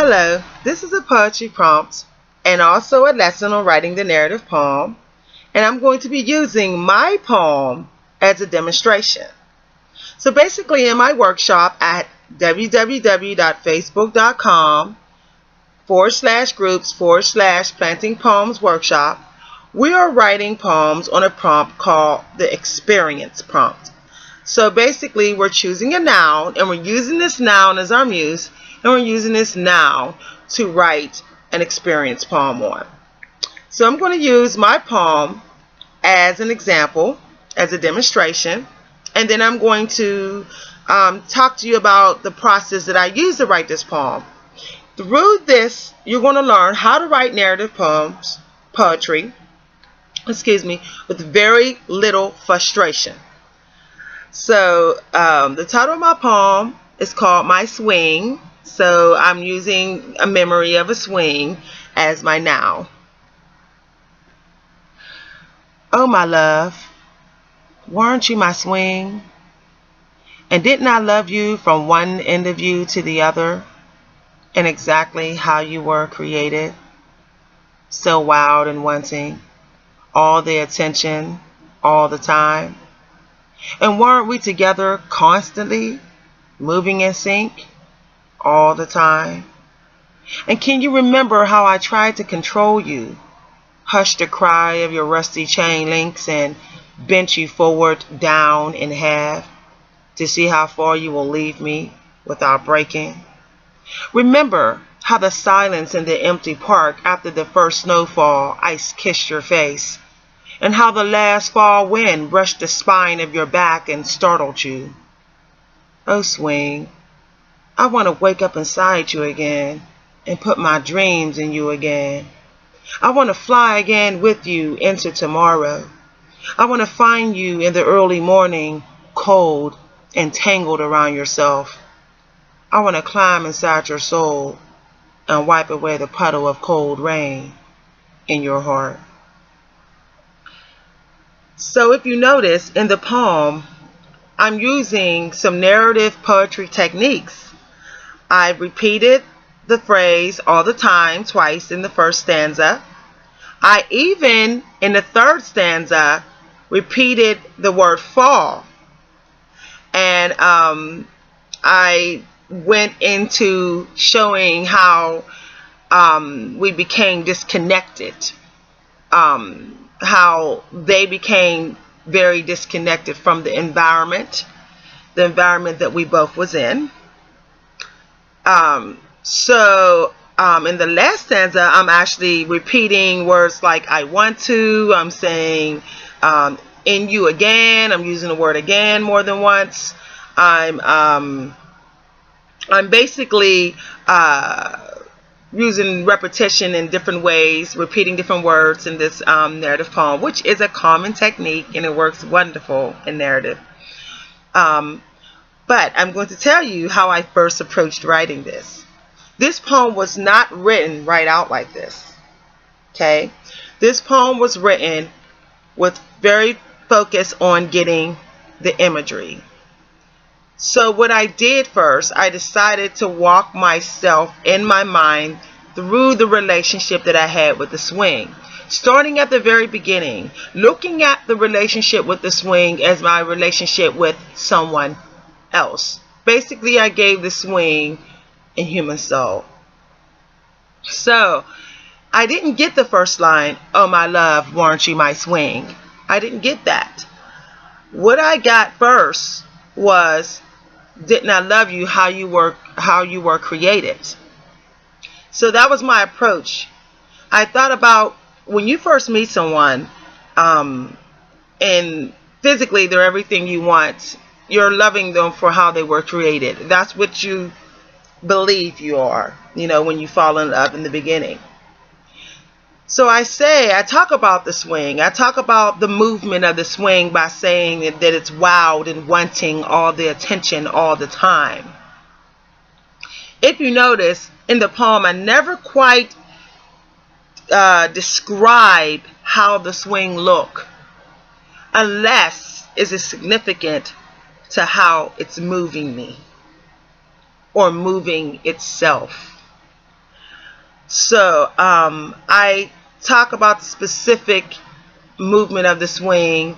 Hello, this is a poetry prompt and also a lesson on writing the narrative poem, and I'm going to be using my poem as a demonstration. So basically in my workshop at www.facebook.com/groups/planting poems workshop, we are writing poems on a prompt called the experience prompt. So basically we're choosing a noun and we're using this noun as our muse, and we're using this noun to write an experience poem on. So I'm going to use my poem as an example, as a demonstration, and then I'm going to talk to you about the process that I use to write this poem. Through this, you're going to learn how to write narrative poetry, with very little frustration. So the title of my poem is called My Swing. So I'm using a memory of a swing as my noun. Oh, my love, weren't you my swing? And didn't I love you from one end of you to the other, and exactly how you were created? So wild and wanting, all the attention, all the time. And weren't we together constantly, moving in sync, all the time? And can you remember how I tried to control you, hushed the cry of your rusty chain links, and bent you forward down in half to see how far you will leave me without breaking? Remember how the silence in the empty park after the first snowfall ice kissed your face, and how the last fall wind brushed the spine of your back and startled you? Oh, swing, I want to wake up inside you again and put my dreams in you again. I want to fly again with you into tomorrow. I want to find you in the early morning, cold and tangled around yourself. I want to climb inside your soul and wipe away the puddle of cold rain in your heart. So if you notice in the poem, I'm using some narrative poetry techniques. I repeated the phrase all the time, twice in the first stanza. I even, in the third stanza, repeated the word fall. And I went into showing how we became disconnected, how they became very disconnected from the environment that we both was in. In the last stanza, I'm actually repeating words like I want to. I'm saying in you again. I'm using the word again more than once. I'm basically using repetition in different ways, repeating different words in this narrative poem, which is a common technique and it works wonderful in narrative. But I'm going to tell you how I first approached writing this. This poem was not written right out like this. Okay? This poem was written with very focus on getting the imagery. So what I did first, I decided to walk myself in my mind through the relationship that I had with the swing. Starting at the very beginning, looking at the relationship with the swing as my relationship with someone else. Basically, I gave the swing a human soul. So, I didn't get the first line, oh my love, weren't you my swing? I didn't get that. What I got first was, didn't I love you how you were created? So that was my approach. I thought about when you first meet someone, and physically they're everything you want. You're loving them for how they were created. That's what you believe you are, when you fall in love in the beginning. So I talk about the swing. I talk about the movement of the swing by saying that it's wild and wanting all the attention all the time. If you notice, in the poem, I never quite describe how the swing look, unless it is significant to how it's moving me or moving itself. So I talk about the specific movement of the swing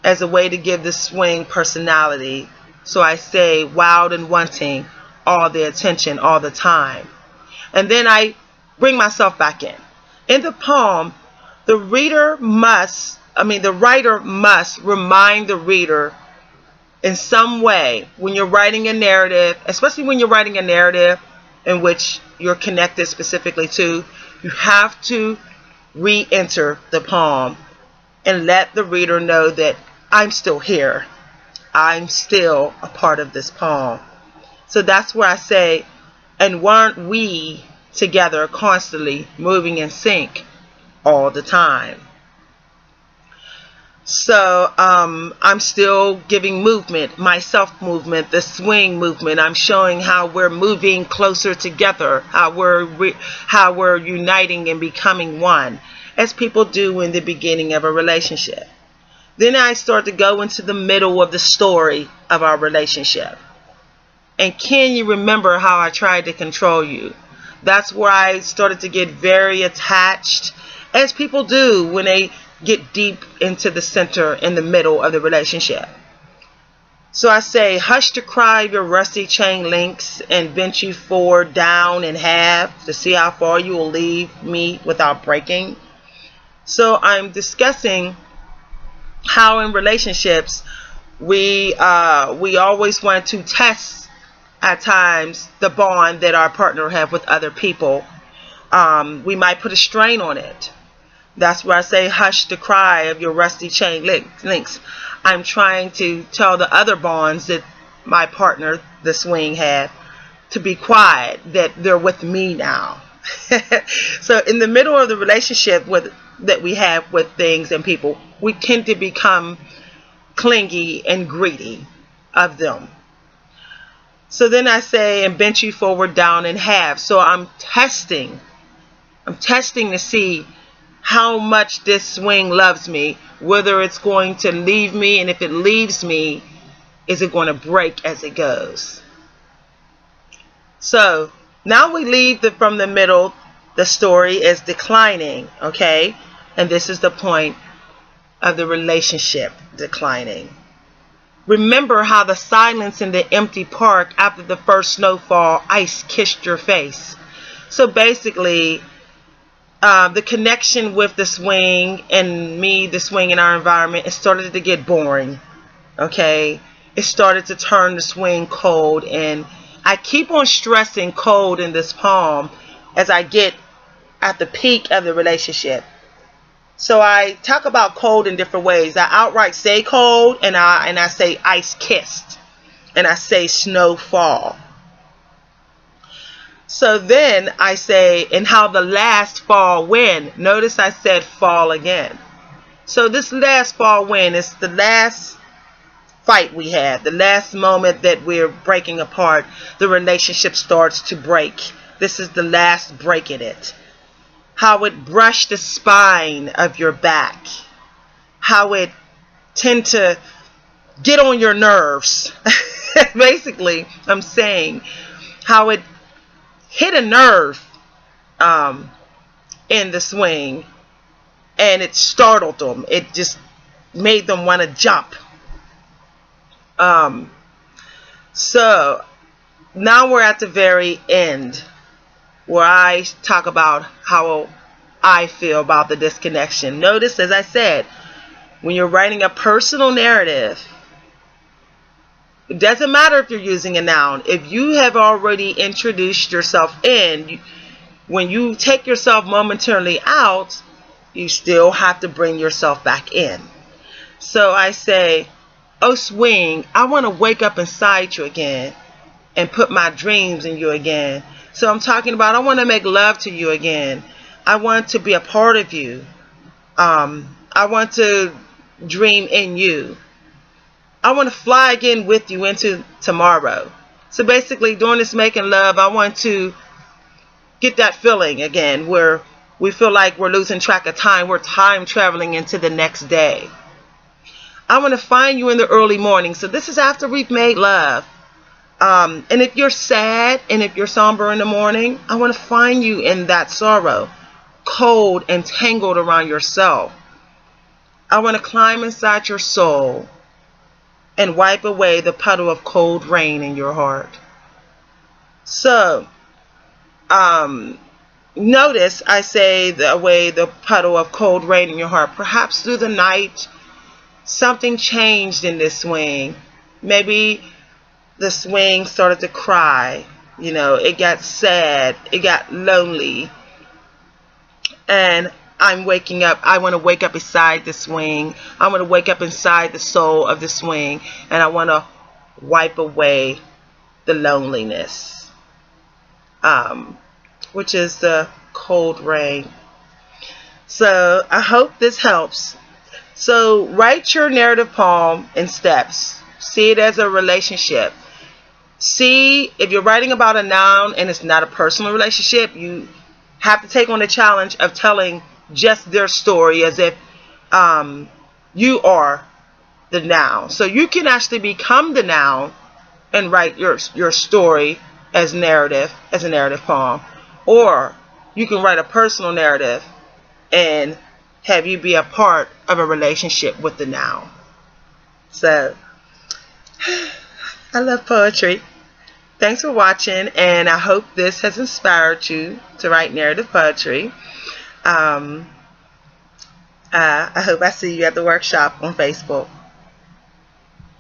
as a way to give the swing personality. So I say wild and wanting all the attention all the time. And then I bring myself back in. In the poem, the writer must remind the reader in some way when you're writing a narrative, especially when you're writing a narrative in which you're connected specifically to, you have to re-enter the poem and let the reader know that I'm still here. I'm still a part of this poem. So that's where I say, and weren't we together constantly moving in sync all the time? So I'm still giving movement, my self movement, the swing movement. I'm showing how we're moving closer together, how we're uniting and becoming one, as people do in the beginning of a relationship. Then I start to go into the middle of the story of our relationship. And can you remember how I tried to control you? That's where I started to get very attached, as people do when they get deep into the center in the middle of the relationship. So I say, hush to cry of your rusty chain links and bent you forward down in half to see how far you will leave me without breaking. So I'm discussing how in relationships we always want to test at times the bond that our partner have with other people. We might put a strain on it. That's where I say hush the cry of your rusty chain links. I'm trying to tell the other bonds that my partner, the swing, had to be quiet, that they're with me now. So in the middle of the relationship that we have with things and people, we tend to become clingy and greedy of them. So then I say, and bent you forward down in half. So I'm testing to see how much this swing loves me, whether it's going to leave me, and if it leaves me, is it going to break as it goes? So now we leave from the middle, the story is declining, okay? And this is the point of the relationship declining. Remember how the silence in the empty park after the first snowfall, ice kissed your face. So basically, the connection with the swing and me, the swing in our environment, it started to get boring. Okay, it started to turn the swing cold, and I keep on stressing cold in this poem as I get at the peak of the relationship. So I talk about cold in different ways. I outright say cold, and I say ice kissed, and I say snowfall. So then I say, and how the last fall wind. Notice I said fall again. So this last fall wind is the last fight we had, the last moment that we're breaking apart. The relationship starts to break. This is the last break in it. How it brushed the spine of your back. How it tend to get on your nerves. Basically, I'm saying how it hit a nerve in the swing, and it startled them. It just made them want to jump. So now we're at the very end, where I talk about how I feel about the disconnection. Notice, as I said, when you're writing a personal narrative, it doesn't matter if you're using a noun. If you have already introduced yourself in, when you take yourself momentarily out, you still have to bring yourself back in. So I say, oh swing, I want to wake up inside you again and put my dreams in you again. So I'm talking about, I want to make love to you again. I want to be a part of you. I want to dream in you. I want to fly again with you into tomorrow. So basically, during this making love, I want to get that feeling again where we feel like we're losing track of time. We're time traveling into the next day. I want to find you in the early morning. So this is after we've made love. And if you're sad and if you're somber in the morning, I want to find you in that sorrow, cold and tangled around yourself. I want to climb inside your soul and wipe away the puddle of cold rain in your heart. So, notice I say away the puddle of cold rain in your heart. Perhaps through the night, something changed in this swing. Maybe the swing started to cry. It got sad. It got lonely. And I'm waking up. I want to wake up beside the swing. I want to wake up inside the soul of the swing. And I want to wipe away the loneliness, which is the cold rain. So I hope this helps. So write your narrative poem in steps. See it as a relationship. See, if you're writing about a noun and it's not a personal relationship, you have to take on the challenge of telling just their story as if you are the noun. So you can actually become the noun and write your story as a narrative poem. Or you can write a personal narrative and have you be a part of a relationship with the noun. So, I love poetry. Thanks for watching, and I hope this has inspired you to write narrative poetry. I hope I see you at the workshop on Facebook.